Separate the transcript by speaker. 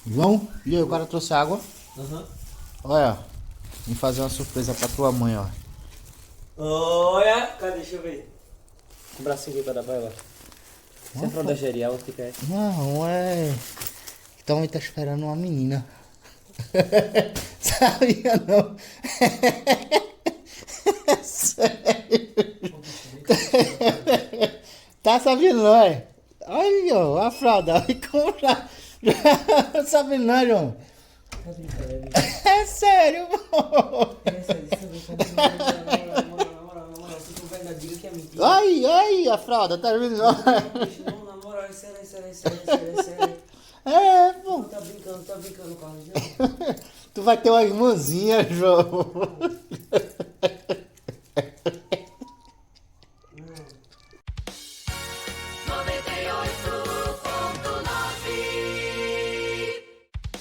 Speaker 1: João, e aí, o cara trouxe água.
Speaker 2: Aham.
Speaker 1: Olha, vim fazer uma surpresa pra tua mãe, ó.
Speaker 2: Olha! Cadê? Deixa eu ver. Um bracinho aqui pra dar pra ela. Você é fralda da gerial, o que é?
Speaker 1: Não, é. Tua mãe tá esperando uma menina. Sabia não? Sério. Tá sabendo, não é? Olha, ó, a fralda. Olha como já. Tá sabendo, não, João?
Speaker 2: Tá brincando,
Speaker 1: É sério, pô.
Speaker 2: é sério, na moral, se tu vai na diga que é mentira.
Speaker 1: Ai, ai, a fralda, tá vendo?
Speaker 2: Não, na moral, é sério.
Speaker 1: É, pô.
Speaker 2: Não tá brincando, Carlos. Não.
Speaker 1: Tu vai ter uma irmãzinha, João.